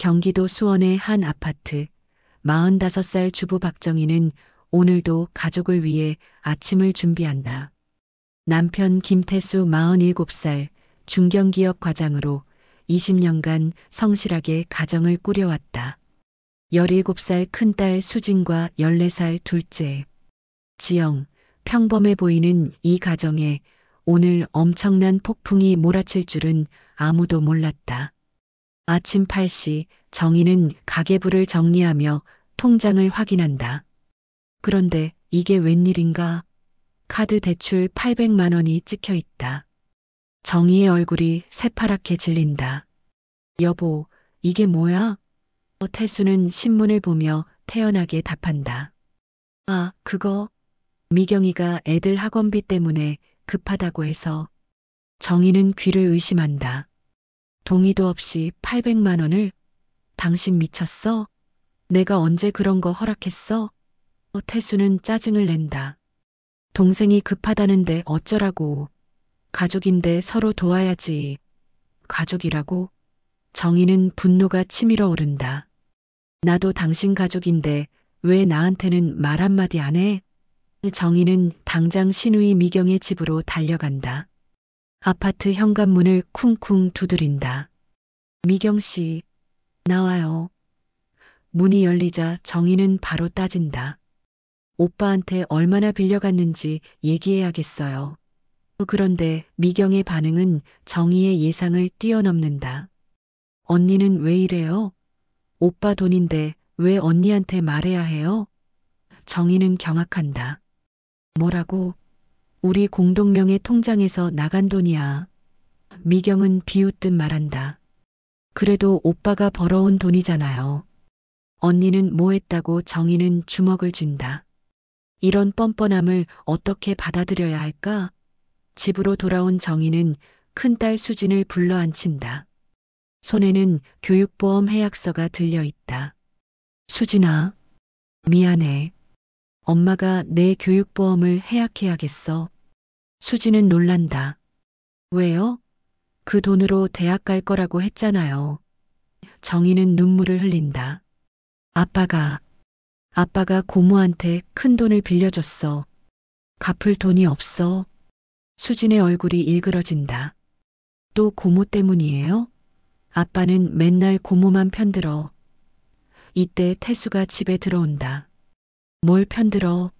경기도 수원의 한 아파트. 45살 주부 박정희는 오늘도 가족을 위해 아침을 준비한다. 남편 김태수 47살 중견기업 과장으로 20년간 성실하게 가정을 꾸려왔다. 17살 큰딸 수진과 14살 둘째 지영, 평범해 보이는 이 가정에 오늘 엄청난 폭풍이 몰아칠 줄은 아무도 몰랐다. 아침 8시 정희는 가계부를 정리하며 통장을 확인한다. 그런데 이게 웬일인가? 카드 대출 800만 원이 찍혀 있다. 정희의 얼굴이 새파랗게 질린다. 여보, 이게 뭐야? 태수는 신문을 보며 태연하게 답한다. 아, 그거. 미경이가 애들 학원비 때문에 급하다고 해서. 정희는 귀를 의심한다. 동의도 없이 800만 원을? 당신 미쳤어? 내가 언제 그런 거 허락했어? 태수는 짜증을 낸다. 동생이 급하다는데 어쩌라고. 가족인데 서로 도와야지. 가족이라고? 정희는 분노가 치밀어 오른다. 나도 당신 가족인데 왜 나한테는 말 한마디 안 해? 정희는 당장 신우이 미경의 집으로 달려간다. 아파트 현관문을 쿵쿵 두드린다. 미경 씨, 나와요. 문이 열리자 정희는 바로 따진다. 오빠한테 얼마나 빌려갔는지 얘기해야겠어요. 그런데 미경의 반응은 정희의 예상을 뛰어넘는다. 언니는 왜 이래요? 오빠 돈인데 왜 언니한테 말해야 해요? 정희는 경악한다. 뭐라고? 우리 공동명의 통장에서 나간 돈이야. 미경은 비웃듯 말한다. 그래도 오빠가 벌어온 돈이잖아요. 언니는 뭐 했다고 정희는 주먹을 쥔다. 이런 뻔뻔함을 어떻게 받아들여야 할까? 집으로 돌아온 정희는 큰딸 수진을 불러 앉힌다. 손에는 교육보험 해약서가 들려 있다. 수진아, 미안해. 엄마가 내 교육보험을 해약해야겠어. 수진은 놀란다. 왜요? 그 돈으로 대학 갈 거라고 했잖아요. 정희는 눈물을 흘린다. 아빠가 고모한테 큰 돈을 빌려줬어. 갚을 돈이 없어. 수진의 얼굴이 일그러진다. 또 고모 때문이에요? 아빠는 맨날 고모만 편들어. 이때 태수가 집에 들어온다. 뭘 편들어?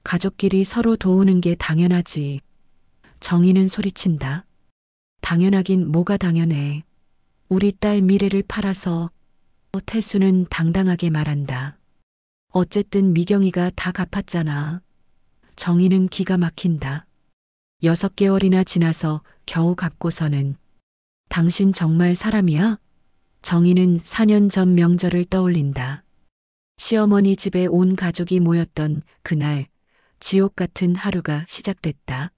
가족끼리 서로 도우는 게 당연하지. 정희는 소리친다. 당연하긴 뭐가 당연해. 우리 딸 미래를 팔아서. 태수는 당당하게 말한다. 어쨌든 미경이가 다 갚았잖아. 정희는 기가 막힌다. 6개월이나 지나서 겨우 갚고서는. 당신 정말 사람이야? 정희는 4년 전 명절을 떠올린다. 시어머니 집에 온 가족이 모였던 그날 지옥 같은 하루가 시작됐다.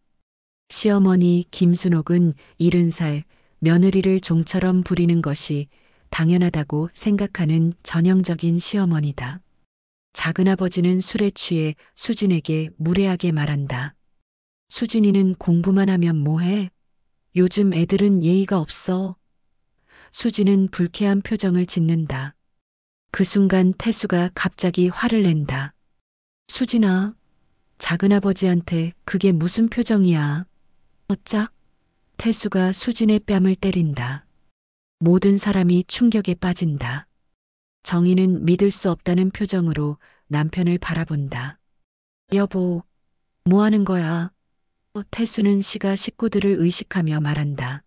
시어머니 김순옥은 70살 며느리를 종처럼 부리는 것이 당연하다고 생각하는 전형적인 시어머니다. 작은아버지는 술에 취해 수진에게 무례하게 말한다. 수진이는 공부만 하면 뭐해? 요즘 애들은 예의가 없어. 수진은 불쾌한 표정을 짓는다. 그 순간 태수가 갑자기 화를 낸다. 수진아, 작은아버지한테 그게 무슨 표정이야? 어짝? 태수가 수진의 뺨을 때린다. 모든 사람이 충격에 빠진다. 정희는 믿을 수 없다는 표정으로 남편을 바라본다. 여보, 뭐 하는 거야? 태수는 시가 식구들을 의식하며 말한다.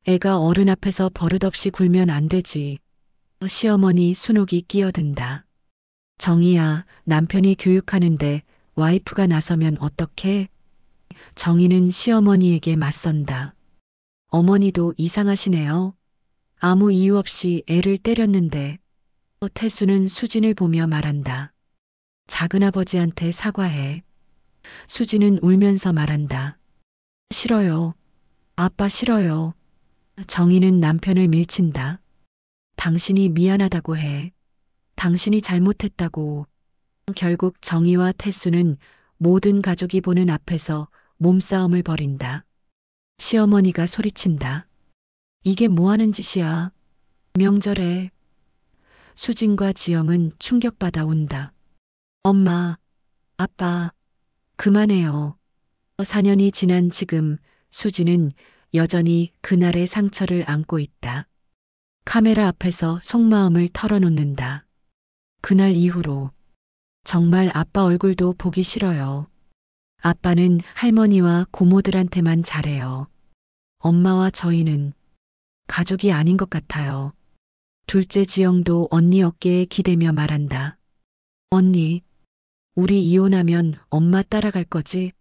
애가 어른 앞에서 버릇없이 굴면 안 되지. 시어머니 순옥이 끼어든다. 정희야, 남편이 교육하는데 와이프가 나서면 어떡해? 정희는 시어머니에게 맞선다. 어머니도 이상하시네요. 아무 이유 없이 애를 때렸는데. 태수는 수진을 보며 말한다. 작은아버지한테 사과해. 수진은 울면서 말한다. 싫어요. 아빠 싫어요. 정희는 남편을 밀친다. 당신이 미안하다고 해. 당신이 잘못했다고. 결국 정희와 태수는 모든 가족이 보는 앞에서 몸싸움을 벌인다. 시어머니가 소리친다. 이게 뭐 하는 짓이야? 명절에 수진과 지영은 충격받아 운다. 엄마, 아빠, 그만해요. 4년이 지난 지금 수진은 여전히 그날의 상처를 안고 있다. 카메라 앞에서 속마음을 털어놓는다. 그날 이후로 정말 아빠 얼굴도 보기 싫어요. 아빠는 할머니와 고모들한테만 잘해요. 엄마와 저희는 가족이 아닌 것 같아요. 둘째 지영도 언니 어깨에 기대며 말한다. 언니, 우리 이혼하면 엄마 따라갈 거지?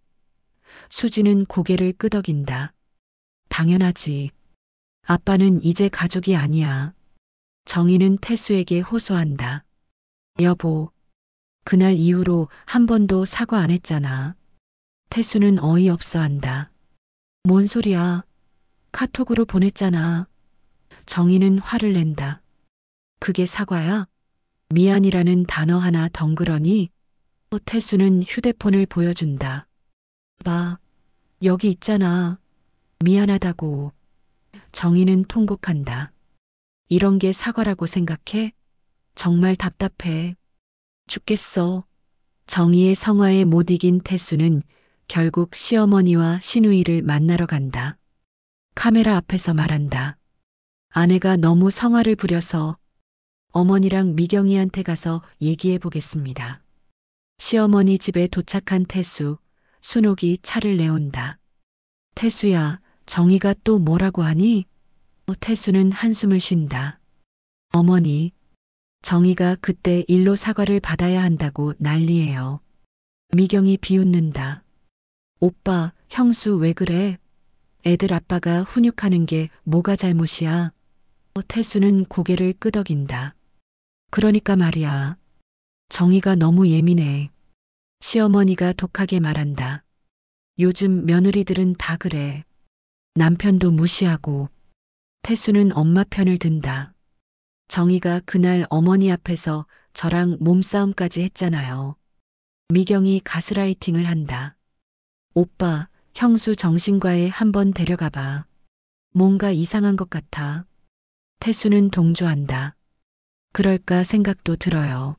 수지는 고개를 끄덕인다. 당연하지. 아빠는 이제 가족이 아니야. 정희는 태수에게 호소한다. 여보, 그날 이후로 한 번도 사과 안 했잖아. 태수는 어이없어 한다. 뭔 소리야. 카톡으로 보냈잖아. 정희는 화를 낸다. 그게 사과야? 미안이라는 단어 하나 덩그러니 태수는 휴대폰을 보여준다. 봐, 여기 있잖아. 미안하다고. 정희는 통곡한다. 이런 게 사과라고 생각해? 정말 답답해. 죽겠어. 정희의 성화에 못 이긴 태수는 결국 시어머니와 시누이를 만나러 간다. 카메라 앞에서 말한다. 아내가 너무 성화를 부려서 어머니랑 미경이한테 가서 얘기해 보겠습니다. 시어머니 집에 도착한 태수, 순옥이 차를 내온다. 태수야, 정희가 또 뭐라고 하니? 태수는 한숨을 쉰다. 어머니, 정희가 그때 일로 사과를 받아야 한다고 난리예요. 미경이 비웃는다. 오빠, 형수 왜 그래? 애들 아빠가 훈육하는 게 뭐가 잘못이야? 태수는 고개를 끄덕인다. 그러니까 말이야. 정희가 너무 예민해. 시어머니가 독하게 말한다. 요즘 며느리들은 다 그래. 남편도 무시하고. 태수는 엄마 편을 든다. 정희가 그날 어머니 앞에서 저랑 몸싸움까지 했잖아요. 미경이 가스라이팅을 한다. 오빠, 형수 정신과에 한번 데려가 봐. 뭔가 이상한 것 같아. 태수는 동조한다. 그럴까 생각도 들어요.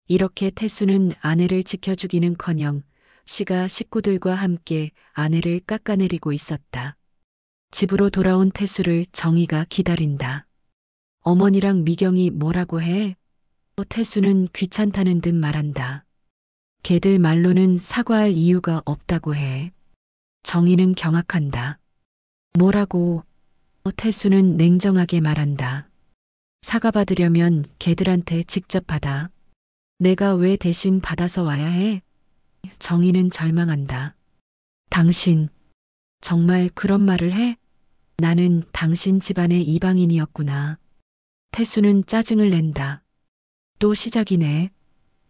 이렇게 태수는 아내를 지켜주기는커녕 시가 식구들과 함께 아내를 깎아내리고 있었다. 집으로 돌아온 태수를 정희가 기다린다. 어머니랑 미경이 뭐라고 해? 태수는 귀찮다는 듯 말한다. 걔들 말로는 사과할 이유가 없다고 해. 정희는 경악한다. 뭐라고? 태수는 냉정하게 말한다. 사과받으려면 걔들한테 직접 받아. 내가 왜 대신 받아서 와야 해? 정희는 절망한다. 당신, 정말 그런 말을 해? 나는 당신 집안의 이방인이었구나. 태수는 짜증을 낸다. 또 시작이네.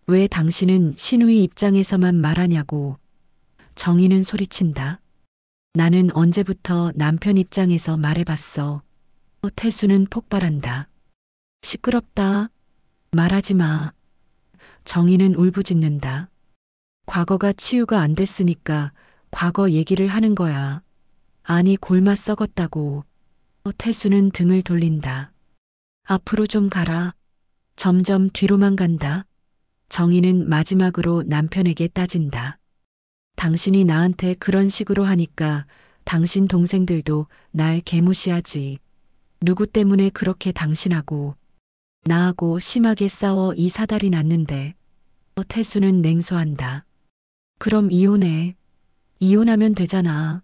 왜 당신은 시누이 입장에서만 말하냐고. 정희는 소리친다. 나는 언제부터 남편 입장에서 말해봤어. 태수는 폭발한다. 시끄럽다. 말하지 마. 정희는 울부짖는다. 과거가 치유가 안 됐으니까 과거 얘기를 하는 거야. 아니 골마 썩었다고. 태수는 등을 돌린다. 앞으로 좀 가라. 점점 뒤로만 간다. 정희는 마지막으로 남편에게 따진다. 당신이 나한테 그런 식으로 하니까 당신 동생들도 날 개무시하지. 누구 때문에 그렇게 당신하고 나하고 심하게 싸워 이 사달이 났는데. 태수는 냉소한다. 그럼 이혼해. 이혼하면 되잖아.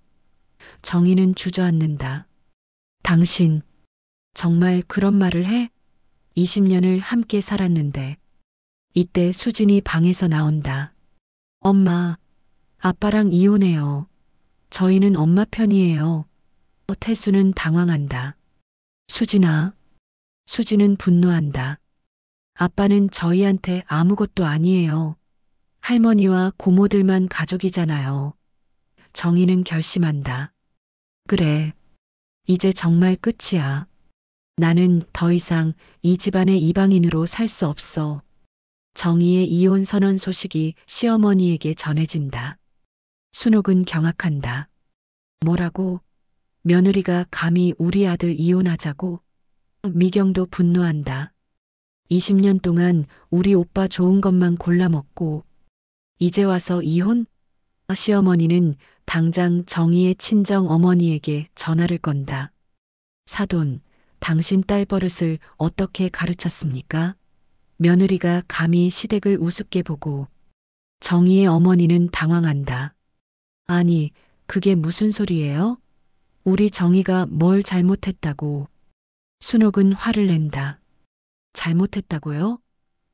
정희는 주저앉는다. 당신 정말 그런 말을 해? 20년을 함께 살았는데. 이때 수진이 방에서 나온다. 엄마, 아빠랑 이혼해요. 저희는 엄마 편이에요. 태수는 당황한다. 수진아. 수진은 분노한다. 아빠는 저희한테 아무것도 아니에요. 할머니와 고모들만 가족이잖아요. 정희는 결심한다. 그래. 이제 정말 끝이야. 나는 더 이상 이 집안의 이방인으로 살 수 없어. 정희의 이혼 선언 소식이 시어머니에게 전해진다. 순옥은 경악한다. 뭐라고? 며느리가 감히 우리 아들 이혼하자고? 미경도 분노한다. 20년 동안 우리 오빠 좋은 것만 골라 먹고 이제 와서 이혼? 시어머니는 당장 정희의 친정 어머니에게 전화를 건다. 사돈, 당신 딸 버릇을 어떻게 가르쳤습니까? 며느리가 감히 시댁을 우습게 보고 정희의 어머니는 당황한다. 아니, 그게 무슨 소리예요? 우리 정희가 뭘 잘못했다고. 순옥은 화를 낸다. 잘못했다고요?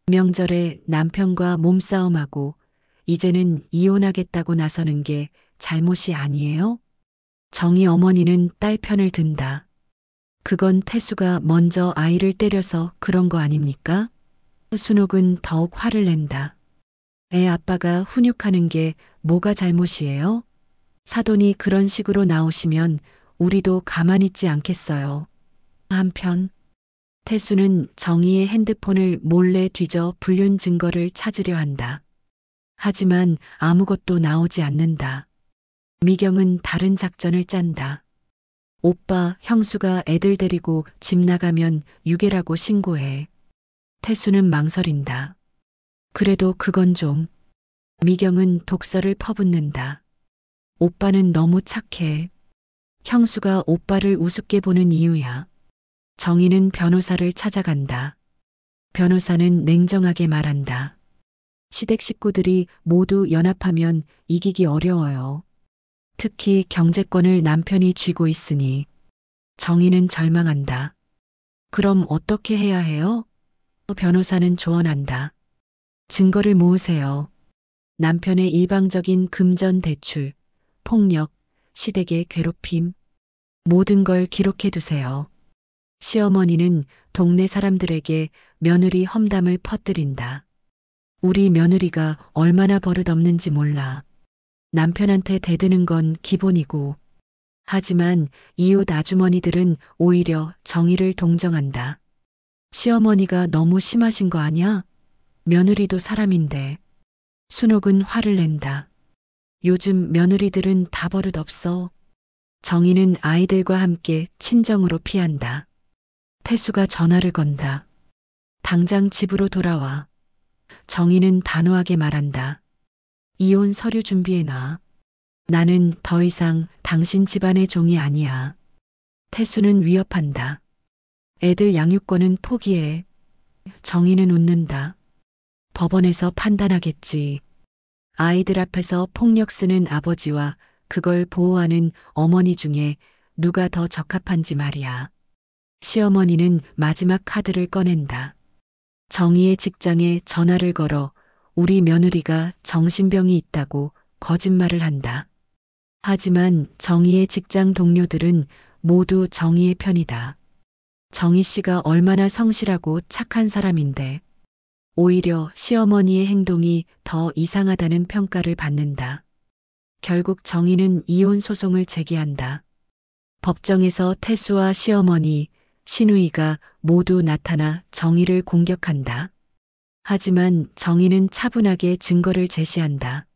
명절에 남편과 몸싸움하고 이제는 이혼하겠다고 나서는 게 잘못이 아니에요? 정희 어머니는 딸 편을 든다. 그건 태수가 먼저 아이를 때려서 그런 거 아닙니까? 순옥은 더욱 화를 낸다. 애 아빠가 훈육하는 게 뭐가 잘못이에요? 사돈이 그런 식으로 나오시면 우리도 가만히 있지 않겠어요. 한편 태수는 정희의 핸드폰을 몰래 뒤져 불륜 증거를 찾으려 한다. 하지만 아무것도 나오지 않는다. 미경은 다른 작전을 짠다. 오빠, 형수가 애들 데리고 집 나가면 유괴라고 신고해. 태수는 망설인다. 그래도 그건 좀. 미경은 독설을 퍼붓는다. 오빠는 너무 착해. 형수가 오빠를 우습게 보는 이유야. 정희는 변호사를 찾아간다. 변호사는 냉정하게 말한다. 시댁 식구들이 모두 연합하면 이기기 어려워요. 특히 경제권을 남편이 쥐고 있으니. 정희는 절망한다. 그럼 어떻게 해야 해요? 변호사는 조언한다. 증거를 모으세요. 남편의 일방적인 금전 대출, 폭력, 시댁의 괴롭힘, 모든 걸 기록해 두세요. 시어머니는 동네 사람들에게 며느리 험담을 퍼뜨린다. 우리 며느리가 얼마나 버릇없는지 몰라. 남편한테 대드는 건 기본이고. 하지만 이웃 아주머니들은 오히려 정의를 동정한다. 시어머니가 너무 심하신 거 아니야? 며느리도 사람인데. 순옥은 화를 낸다. 요즘 며느리들은 다 버릇없어. 정희는 아이들과 함께 친정으로 피한다. 태수가 전화를 건다. 당장 집으로 돌아와. 정희는 단호하게 말한다. 이혼 서류 준비해놔. 나는 더 이상 당신 집안의 종이 아니야. 태수는 위협한다. 애들 양육권은 포기해. 정희는 웃는다. 법원에서 판단하겠지. 아이들 앞에서 폭력 쓰는 아버지와 그걸 보호하는 어머니 중에 누가 더 적합한지 말이야. 시어머니는 마지막 카드를 꺼낸다. 정희의 직장에 전화를 걸어 우리 며느리가 정신병이 있다고 거짓말을 한다. 하지만 정희의 직장 동료들은 모두 정희의 편이다. 정희 씨가 얼마나 성실하고 착한 사람인데 오히려 시어머니의 행동이 더 이상하다는 평가를 받는다. 결국 정희는 이혼 소송을 제기한다. 법정에서 태수와 시어머니, 시누이가 모두 나타나 정희를 공격한다. 하지만 정희는 차분하게 증거를 제시한다.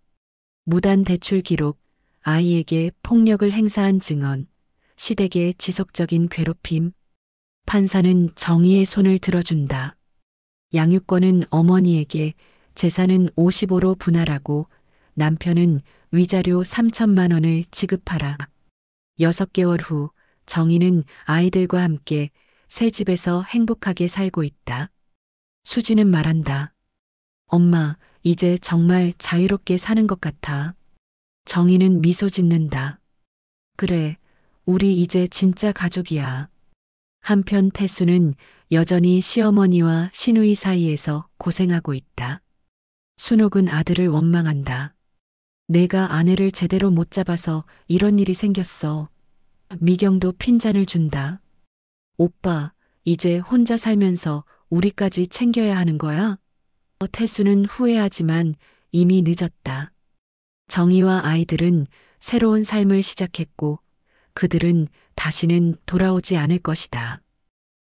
무단 대출 기록, 아이에게 폭력을 행사한 증언, 시댁의 지속적인 괴롭힘. 판사는 정희의 손을 들어준다. 양육권은 어머니에게, 재산은 55로 분할하고 남편은 위자료 3천만 원을 지급하라. 6개월 후 정희는 아이들과 함께 새 집에서 행복하게 살고 있다. 수지는 말한다. 엄마, 이제 정말 자유롭게 사는 것 같아. 정희는 미소 짓는다. 그래, 우리 이제 진짜 가족이야. 한편 태수는 여전히 시어머니와 시누이 사이에서 고생하고 있다. 순옥은 아들을 원망한다. 내가 아내를 제대로 못 잡아서 이런 일이 생겼어. 미경도 핀잔을 준다. 오빠, 이제 혼자 살면서 우리까지 챙겨야 하는 거야? 태수는 후회하지만 이미 늦었다. 정희와 아이들은 새로운 삶을 시작했고 그들은 다시는 돌아오지 않을 것이다.